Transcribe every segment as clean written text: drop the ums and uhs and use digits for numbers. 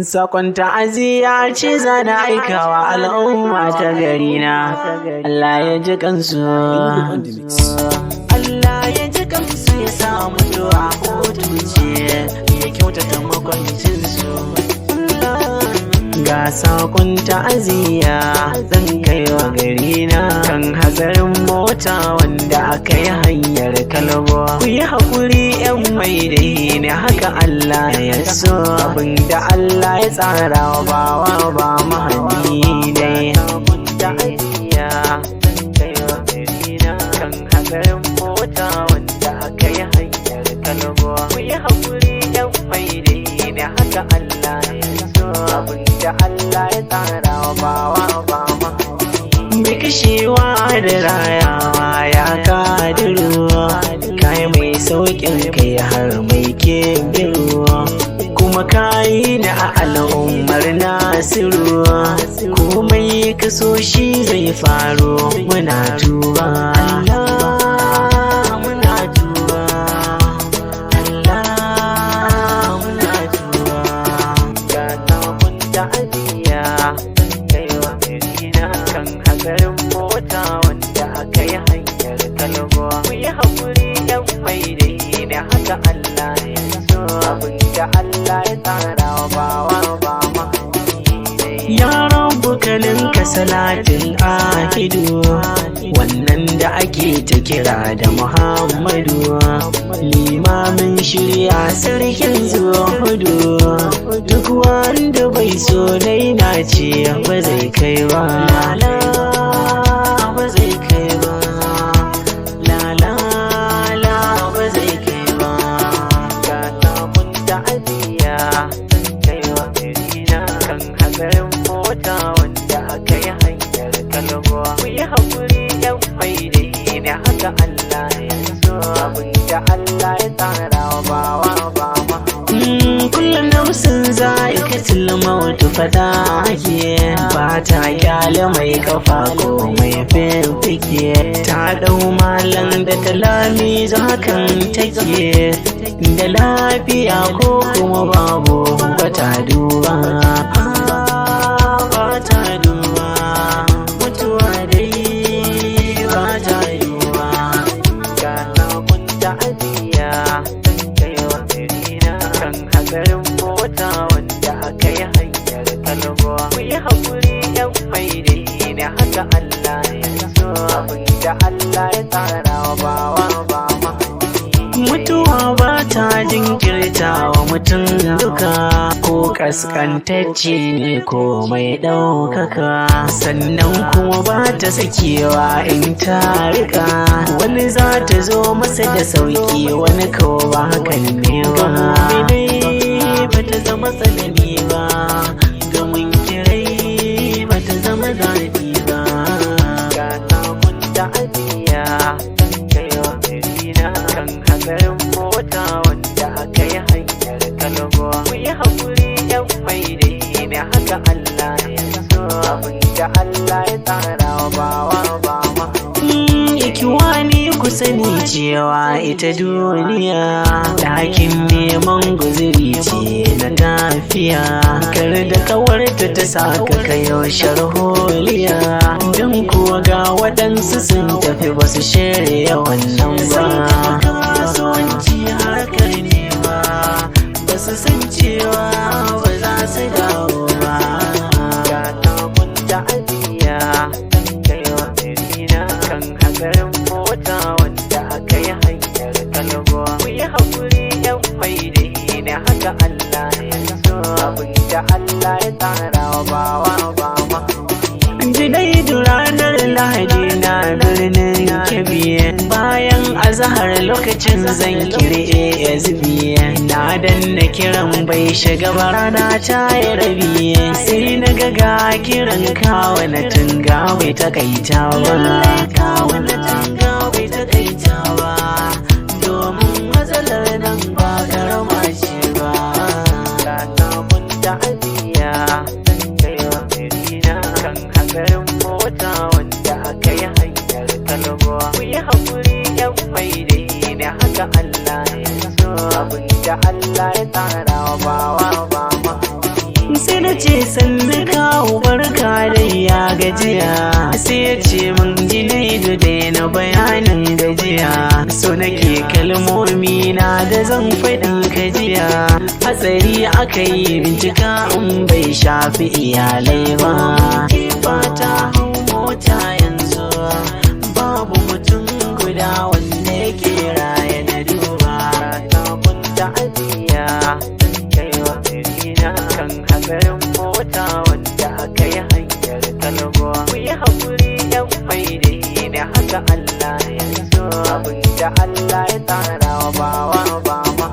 Sakon ta'aziyya ce zana aikawa al'umma ta garina. Allah ya ji kansu. Allah ya ji kansu ya sa mutuwa hutu ce ya kyautata makwancinsu. Ga sakon ta'aziyya zan kai wa garina kan hatsarin mota wanda aka yi hanyar Kalgo. Ku yi haƙuri 'yan mai ne haka Allah ya so, abinda Allah ya tsara wa bawa ba mahadi ne. Ta'aziyya zan kai wa garina kan hatsarin mota wanda aka yi hanyar Kalgo. Ku yi haƙuri 'yan mai ne haka Allah ya so, abinda Allah ya tsara wa bawa ba mahadi. Mai kashewa da rayawa ya kadiruwa, kai mai sauƙin kai har mai kebiruwa, kuma kayi na al'ummar Nasiru. Komai ka so shi zai faru, muna tuba Allah, muna tuba Allah, muna tuba. Ga sabon ta'aziyya kai wa garina kan hatsarin mota wanda aka yi hanyar Kalgo. Ku yi haƙuri 'yan mai ne haka Allah ya so, abinda Allah ya tsara wa bawa ba mahadi. Ya rabu kalinka salatin ahidu, wannan da ake ta kira da Muhammadu, limamin shirya sarkin zuhudu. Duk wanda bai so dai na ce ba zai kai ba, ba zai kai ba, ba zai kai ba. Ga sabon ta'aziyya kai wa garina kan hatsarin mota wanda aka yi hanyar Kalgo. Ku yi haƙuri 'yan mai ne haka Allah ya so, abinda Allah ya tsara wa bawa ba mahadi. Kullum nafsin za'ikatul mautu fada ake, ba ta kyale mai kafa ko mai fifike. Ta dau malam da kalami hakan take, da lafiya ko kuma babu ba ta duba, ba ta duba mutuwa dai ba ta duba. Ga sabon ta'aziyya kai wa garina kan hatsarin mota wanda aka yi hanyar Kalgo. Ku yi haƙuri 'yan mai ne haka Allah ya so, abinda Allah ya tsara wa bawa ba mahadi. Mutuwa ba ta jinkirta wa mutum duka, ko kaskantacce ne ko mai ɗaukaka, sannan kuma ba ta sakewa in ta rika. Wani za ta zo masa da sauki, wani kawo ba hakan ne ba. Ba ta zama tsanani ba, ga munkirai ba ta zama zafi ba. Ga sabon ta'aziyya kai wa garina kan hatsarin mota wanda aka yi hanyar Kalgo. Ku yi haƙuri 'yan mai ne haka Allah ya so, abinda Allah ya tsara wa bawa ba mahadi. Ikiwani ku sani cewa ita duniya ɗakin neman guziri ce na tafiya. Kar da kawarta ta saka kayo sharholiya, don kuwa ga waɗansu sun tafi ba su shirya wannan ba. Kasuwanci harkar nema ba su san cewa ba za su dawo ba. Ga sabon ta'aziyya kai wa garina kan hatsarin mota wanda aka yi hanyar Kalgo. Ku yi haƙuri 'yan mai ne haka Allah ya so, abinda Allah ya tsara wa bawa ba mahadi. Junaidu ranar Lahadi na birnin Kebbi, bayan azahar lokacin zan kiri ASB, na danna kiran bai shiga ba, rana ta yi rabi. Sai na ga kiran kawo na tunga bai takaita ba, kawo na tunga bai takaita ba, domin matsalar nan ba karama ce ba. Ga sabon ta'aziyya kai wa garina kan hatsarin mota wanda aka yi hanyar Kalgo. Ku yi haƙuri 'yan mai ne haka Allah ya so, abinda Allah ya tsara wa bawa ba mahadi. ce sannu kawo barka da ya gajiya, sai ya ce mun Junaidu daina bayanin gajiya, so nake kalmomi na da zan faɗin kajiya, hatsari aka yi bincika in bai shafi iyalai ba, ke fata hau mota yanzu babu mutum guda wanda yake raye na duba, ta kunta ajiya kai wa firina kan hatsarin mota wanda aka yi hanyar kalgo, ku yi haƙuri yan mai da haka Allah ya so, abin da Allah ya tsara wa bawa ba ma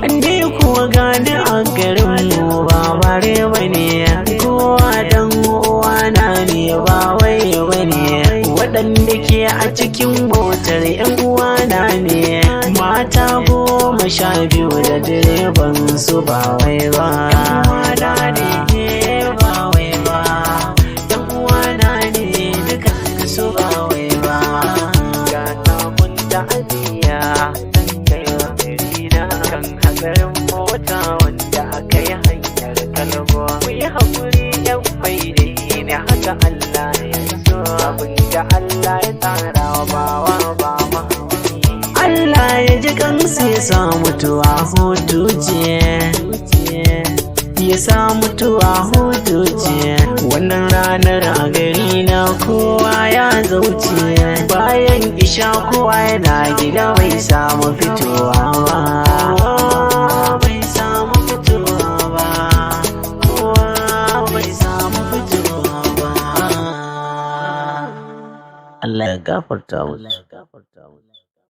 ande kuwa gani a garin mu ba bare bane, kowa dan uwana ne ba wai bane, waɗanda ke a cikin motar yan uwana ne, mata 12 da direban su ba wai ba, uwana ne ba wai ba, yan uwana ne duka su ba wai ba, ga ta kunta ajiya kai wa firina kan hatsarin mota wanda aka yi hanyar kalgo, ku yi haƙuri yan mai ne haka Allah ya so, abin da Allah ya tsara wa bawa ba ma Allah ya ji kansu ya sa mutuwa hutu ce, ya sa mutuwa hutu ce, wannan ranar a gari na kowa ya zauce, bayan isha kowa yana gida bai samu fitowa ba, bai samu fitowa ba, kowa bai samu fitowa ba. Allah ya gafarta musu.